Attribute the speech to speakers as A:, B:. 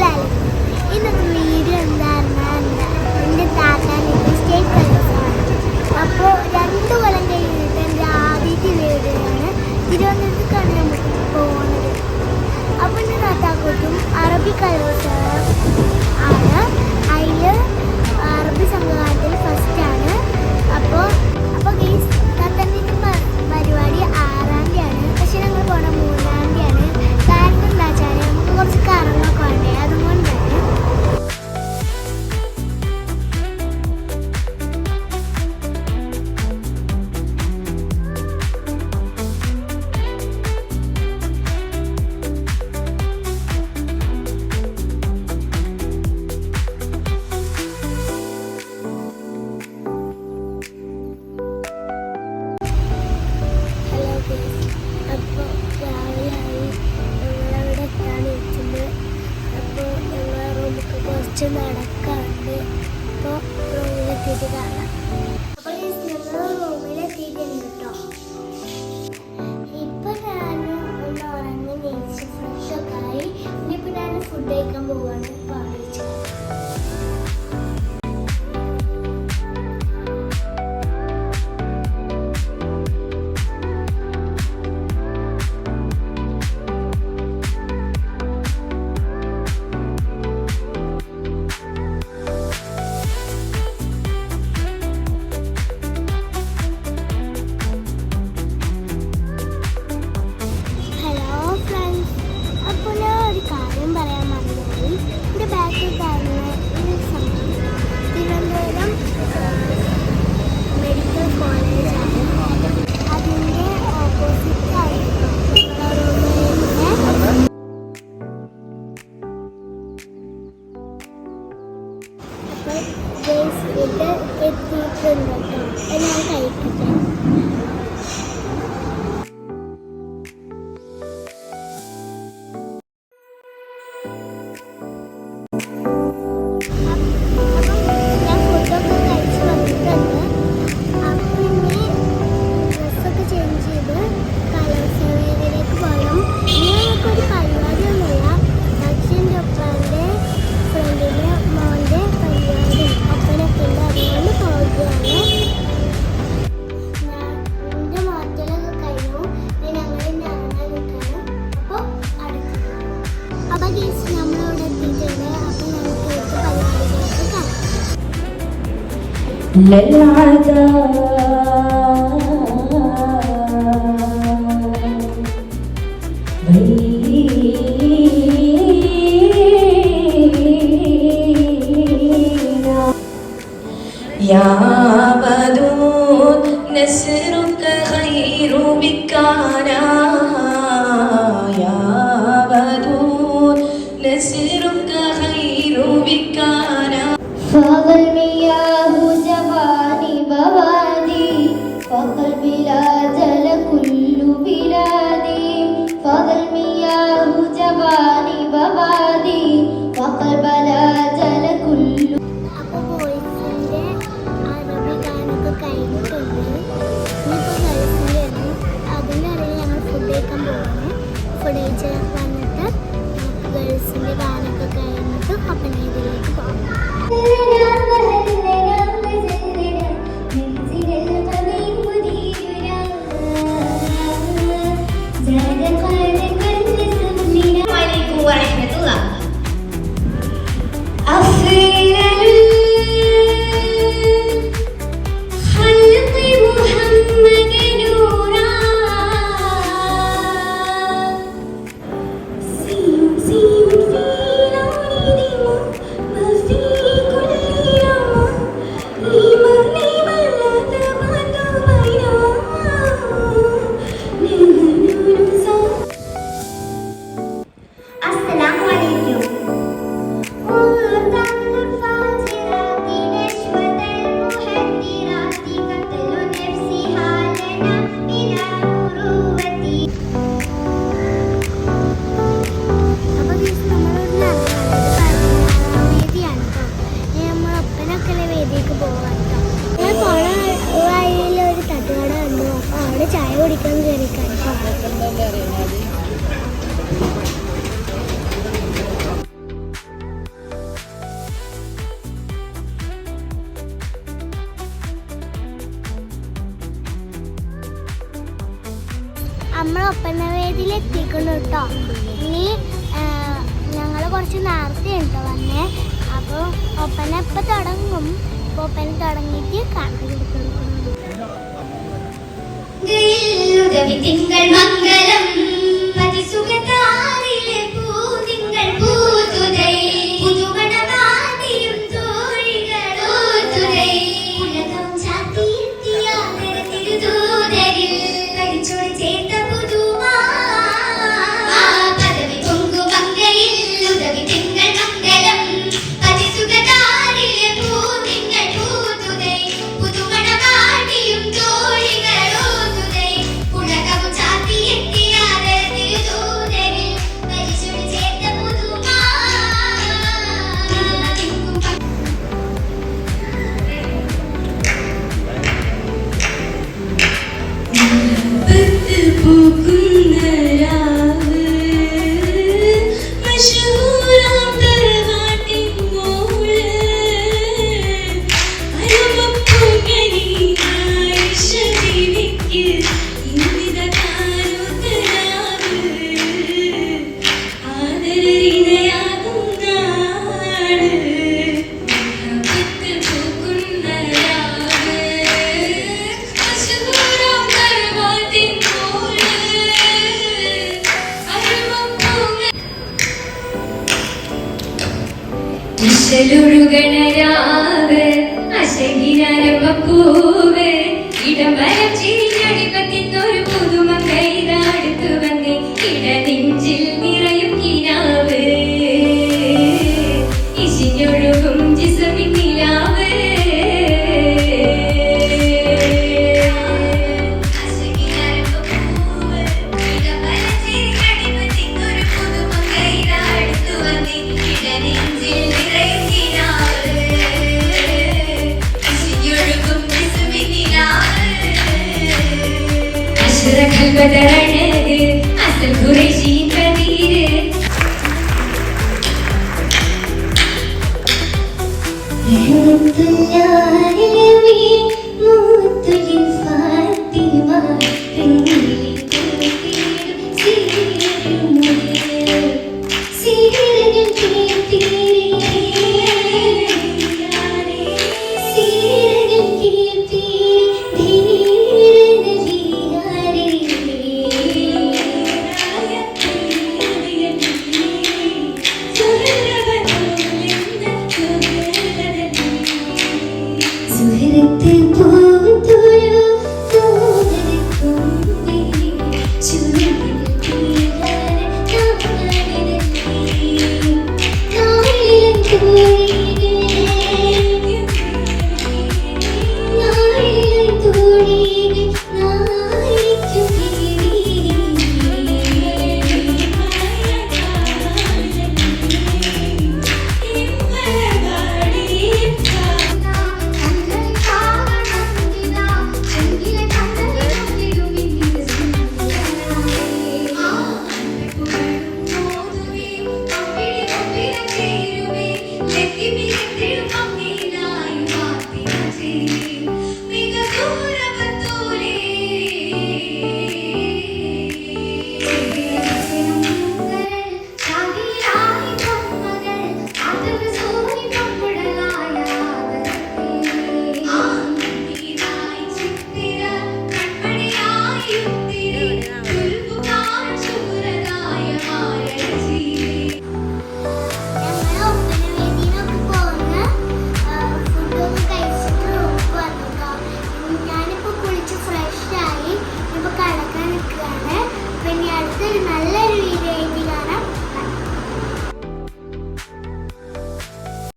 A: മനസ്സിലായി. ഇന്നത്തെ വീഡിയോ എന്താണെന്ന് എൻ്റെ താത്താൻ്റെ സ്റ്റേറ്റ് കളേഴ്സാണ്. അപ്പോൾ 2 കൊല്ലം കഴിഞ്ഞിട്ട് എൻ്റെ ആദ്യത്തെ വീഡിയോയാണ്. തിരുവനന്തപുരത്തേക്കാണ് നമുക്ക് പോകുന്നത്. അപ്പോൾ എൻ്റെ താത്താക്കും അറബി കളേഴ്സ് ആണ്. അതിൽ അറബി സംഘകാലത്തിൽ ഫസ്റ്റാണ്. അപ്പോൾ താത്താൻ്റെ പരിപാടി 6-ാം തീയതിയാണ്. പക്ഷെ ഞങ്ങൾ പോണ 3-ാം തീയതിയാണ്. കാരണം എന്താ വെച്ചാൽ നമുക്ക് കുറച്ച് കറങ്ങൊക്കെ വേണ്ടേ, അതുകൊണ്ടാണ്. അപ്പോൾ രാവിലെയായി ഞങ്ങളവിടെ എത്താൻ വെച്ചിട്ടുണ്ട്. അപ്പോൾ ഞങ്ങൾ റൂമൊക്കെ കുറച്ച് നടക്കാറുണ്ട്. അപ്പോൾ റൂമിലെത്തിയിട്ട് കാണാം. അപ്പോൾ ഞങ്ങൾ റൂമിലെത്തിയിട്ടുണ്ട് കേട്ടോ. ഇപ്പം ഞാൻ ഒന്ന് ഉറങ്ങി നീച്ച് ഫ്രഷൊക്കെ ആയി. ഇനിയിപ്പോൾ ഞാൻ ഫുഡ് കഴിക്കാൻ പോവുകയാണ്. പാടിച്ചു മെഡിക്കൽ കോളേജാണ്. അതിൻ്റെ ഓപ്പോസിറ്റ് ആയിട്ട് അപ്പോൾ ഫുഡ് എത്തിയിട്ടുണ്ട് കേട്ടോ. ഞാൻ കഴിക്കട്ടെ.
B: يا ودود نسرك خير بكانا يا ودود نسرك خير بكانا
C: فاض المياه جوانب وادي فقلب لا جل كل بلادي فاض المياه جوانب وادي وقلب لا جل كل.
A: അപ്പോൾ ബോയ്സിൻ്റെ അറബി ഗാനമൊക്കെ കഴിഞ്ഞിട്ടുണ്ട്. ഇനിയിപ്പോൾ ഗേൾസിൻ്റെയാണ്. അതിൻ്റെ ഇടയിൽ ഞങ്ങൾ ഫുഡ് കഴിക്കാൻ പോകുന്നു. ഫുഡ് കഴിച്ച് വന്നിട്ട് ഗേൾസിൻ്റെ ഗാനമൊക്കെ കഴിഞ്ഞിട്ട് അപ്പം ഇതിലേക്ക് പോകാം. അസ്സലാമു ഒപ്പന വേദിയിൽ എത്തിക്കണം കേട്ടോ. ഇനി ഞങ്ങൾ കുറച്ച് നേരത്തെ ഉണ്ട് വന്നേ. അപ്പോൾ ഒപ്പന ഇപ്പം തുടങ്ങും. ഒപ്പന തുടങ്ങിയിട്ട് കാണാൻ
C: തിങ്കൾ മംഗളം പതിസുഖതാരിലെ പൂതിങ്കൾ പൂതുതൈ പുതുമണവാതിയും തോഴികളോതുതൈ ഉലകം ചാത്തിയെത്തിയ തിരുതൂതരിൽ കരിച്ചോട് ചേർത്ത പുതുമാ പദവി പൊങ്കു മംഗയിൽ ഉദവി തിങ്കൾ മംഗളം പതിസുഖതാരിലെ പൂതിങ്കൾ പൂതുതൈ പുതുമണവാതിയും തോഴികളോതുതൈ ഉലകം ചാത്തിയെത്തിയ തിരുതൂതരിൽ കരിച്ചോട് ചേർത്ത പുതുമാ
B: പൂക്കുന്ന രാവ് മശഹൂറാം തറവാട്ടിൻ മോള് അരുമപ്പൂങ്കനി ആയിഷ ബീവിക്ക് ഇന്നിത കാണുന്ന രാവ് ആദരവിനയാകും നാട് പൂക്കുന്ന രാവ് മശഹൂറാം തറവാട്ടിൻ മോള് അരുമപ്പൂങ്കനി ഇശലൊഴുകണരാവ് അശകിരമ്പൂവ് ഇടംവരം ചീഞ്ഞടിപ്പത്തിന്നൊരു പുതുമങ്കൈതാടുത്തു വന്നേ ഇടനെഞ്ചിൽ നിറയും കിനാവ് ഇശിഞ്ഞൊഴുകും ജിസമിൻ നിലാവ് അശകിരമ്പൂവ് ഇടംവരം ചീഞ്ഞടിപ്പത്തിന്നൊരു പുതുമങ്കൈതാടുത്തു വന്നേ ഇടനെഞ്ചിൽ നിറയും കിനാവ് ഇശിഞ്ഞൊഴുകും ജിസമിൻ നിലാവ് അശ്റഖൽ ബദറഴക് അസൽ ഖുറൈശിൻ ബദീര് സുഹൃത്ത് പൂത്തുരു സോദരത്തുമ്പി ചുരുളിൽ തീരാൻ നാളിലൻ